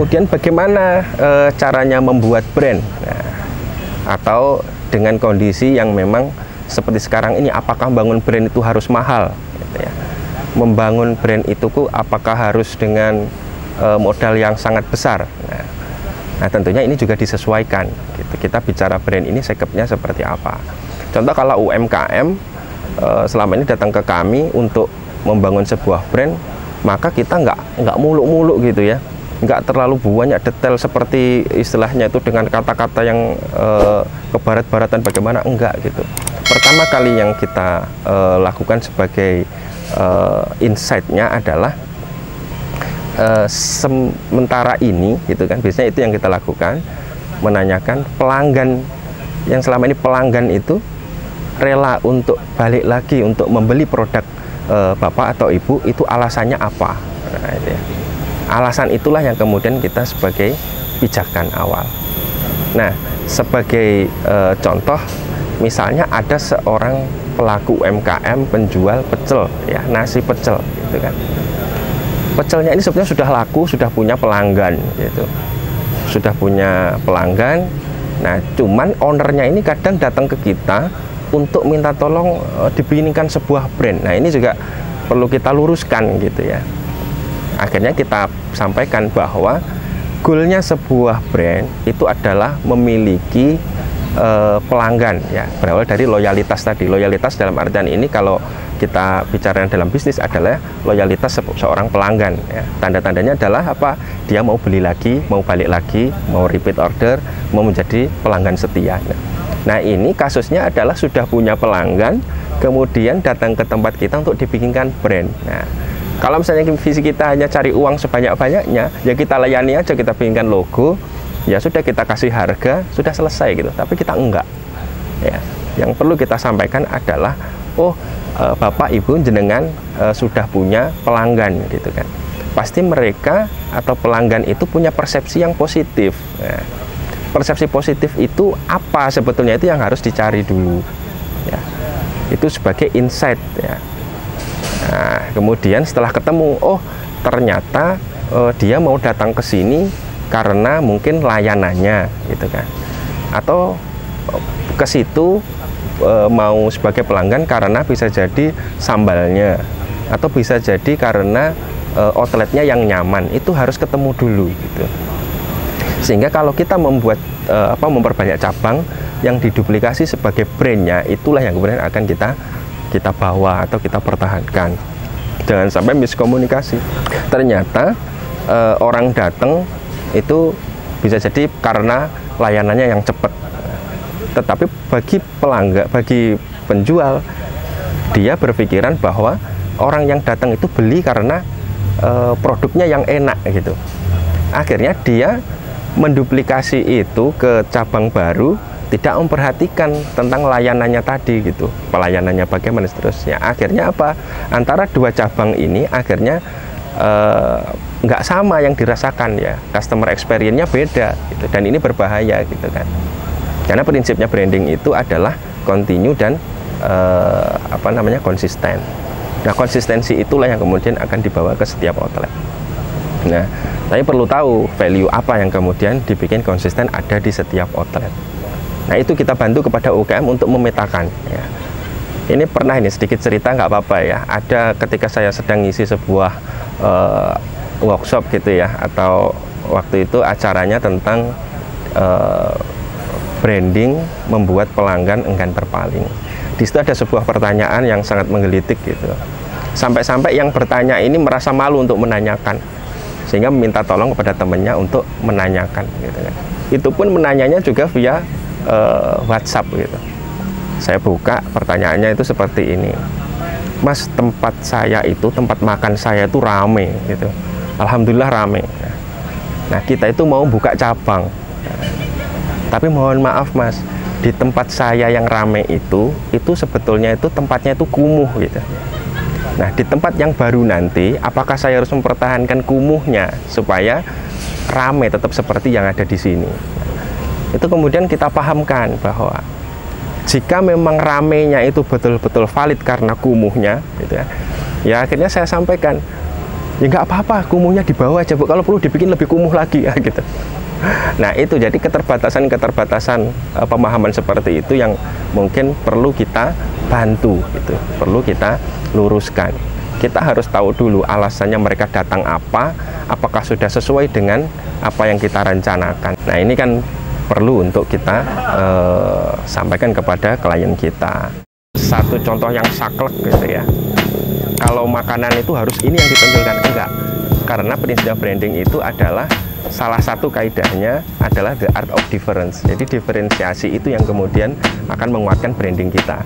kemudian bagaimana caranya membuat brand, nah, atau dengan kondisi yang memang seperti sekarang ini, apakah membangun brand itu harus mahal gitu ya. Membangun brand itu apakah harus dengan modal yang sangat besar. Nah tentunya ini juga disesuaikan gitu. Kita bicara brand ini sekepnya seperti apa. Contoh kalau UMKM selama ini datang ke kami untuk membangun sebuah brand, maka kita nggak muluk-muluk gitu ya, nggak terlalu banyak detail seperti istilahnya itu dengan kata-kata yang kebarat-baratan bagaimana, enggak gitu. Pertama kali yang kita lakukan sebagai insight-nya adalah sementara ini gitu kan, biasanya itu yang kita lakukan, menanyakan pelanggan yang selama ini pelanggan itu rela untuk balik lagi untuk membeli produk bapak atau ibu, itu alasannya apa. Nah, itu ya. Alasan itulah yang kemudian kita sebagai pijakan awal. Nah sebagai contoh, misalnya ada seorang pelaku UMKM penjual pecel ya, nasi pecel gitu kan. Pecelnya ini sebenarnya sudah laku, sudah punya pelanggan gitu. Sudah punya pelanggan. Nah, cuman ownernya ini kadang datang ke kita untuk minta tolong dibikinkan sebuah brand. Nah, ini juga perlu kita luruskan gitu ya. Akhirnya kita sampaikan bahwa goalnya sebuah brand itu adalah memiliki pelanggan ya, berawal dari loyalitas tadi. Loyalitas dalam artian ini kalau kita bicara dalam bisnis adalah loyalitas seorang pelanggan ya. Tanda-tandanya adalah apa? Dia mau beli lagi, mau balik lagi, mau repeat order, mau menjadi pelanggan setia. Nah ini kasusnya adalah sudah punya pelanggan, kemudian datang ke tempat kita untuk dibikinkan brand. Nah kalau misalnya visi kita hanya cari uang sebanyak-banyaknya, ya kita layani aja, kita bikinkan logo, ya sudah, kita kasih harga, sudah selesai gitu. Tapi kita enggak ya. Yang perlu kita sampaikan adalah, oh bapak ibu jenengan sudah punya pelanggan gitu kan. Pasti mereka atau pelanggan itu punya persepsi yang positif. Nah, persepsi positif itu apa sebetulnya, itu yang harus dicari dulu ya. Itu sebagai insight ya. Nah kemudian setelah ketemu, oh ternyata dia mau datang ke sini karena mungkin layanannya gitu kan, atau ke situ mau sebagai pelanggan karena bisa jadi sambalnya, atau bisa jadi karena outletnya yang nyaman. Itu harus ketemu dulu gitu. Sehingga kalau kita membuat memperbanyak cabang yang diduplikasi sebagai brandnya, itulah yang kemudian akan kita bawa atau kita pertahankan. Jangan sampai miskomunikasi. Ternyata orang datang itu bisa jadi karena layanannya yang cepat, tetapi bagi pelanggan, bagi penjual, dia berpikiran bahwa orang yang datang itu beli karena produknya yang enak gitu. Akhirnya dia menduplikasi itu ke cabang baru, tidak memperhatikan tentang layanannya tadi gitu, pelayanannya bagaimana seterusnya. Akhirnya apa? Antara dua cabang ini akhirnya nggak sama yang dirasakan ya, customer experience-nya beda gitu, dan ini berbahaya gitu kan. Karena prinsipnya branding itu adalah continue dan konsisten. Nah konsistensi itulah yang kemudian akan dibawa ke setiap outlet. Nah tapi perlu tahu value apa yang kemudian dibikin konsisten ada di setiap outlet. Nah itu kita bantu kepada UKM untuk memetakan ya. Ini pernah, ini sedikit cerita nggak apa-apa ya. Ada ketika saya sedang ngisi sebuah workshop gitu ya, atau waktu itu acaranya tentang branding membuat pelanggan enggan berpaling. Di situ ada sebuah pertanyaan yang sangat menggelitik gitu. Sampai-sampai yang bertanya ini merasa malu untuk menanyakan, sehingga meminta tolong kepada temannya untuk menanyakan gitu kan. Itu pun menanyanya juga via WhatsApp gitu. Saya buka pertanyaannya itu seperti ini, Mas, tempat saya itu, tempat makan saya itu rame gitu. Alhamdulillah rame. Nah kita itu mau buka cabang, tapi mohon maaf Mas, di tempat saya yang rame itu sebetulnya itu tempatnya itu kumuh gitu. Nah di tempat yang baru nanti, apakah saya harus mempertahankan kumuhnya supaya rame tetap seperti yang ada di sini? Itu kemudian kita pahamkan bahwa jika memang ramenya itu betul-betul valid karena kumuhnya gitu ya, ya akhirnya saya sampaikan, Ya nggak apa-apa, kumuhnya di bawah aja Bu, kalau perlu dibikin lebih kumuh lagi ya gitu. Nah itu jadi keterbatasan pemahaman seperti itu yang mungkin perlu kita bantu gitu, perlu kita luruskan. Kita harus tahu dulu alasannya mereka datang apa, apakah sudah sesuai dengan apa yang kita rencanakan. Nah ini kan perlu untuk kita sampaikan kepada klien kita. Satu contoh yang saklek gitu ya, kalau makanan itu harus ini yang ditonjolkan, enggak, karena prinsip branding itu adalah salah satu kaidahnya adalah the art of difference. Jadi diferensiasi itu yang kemudian akan menguatkan branding kita.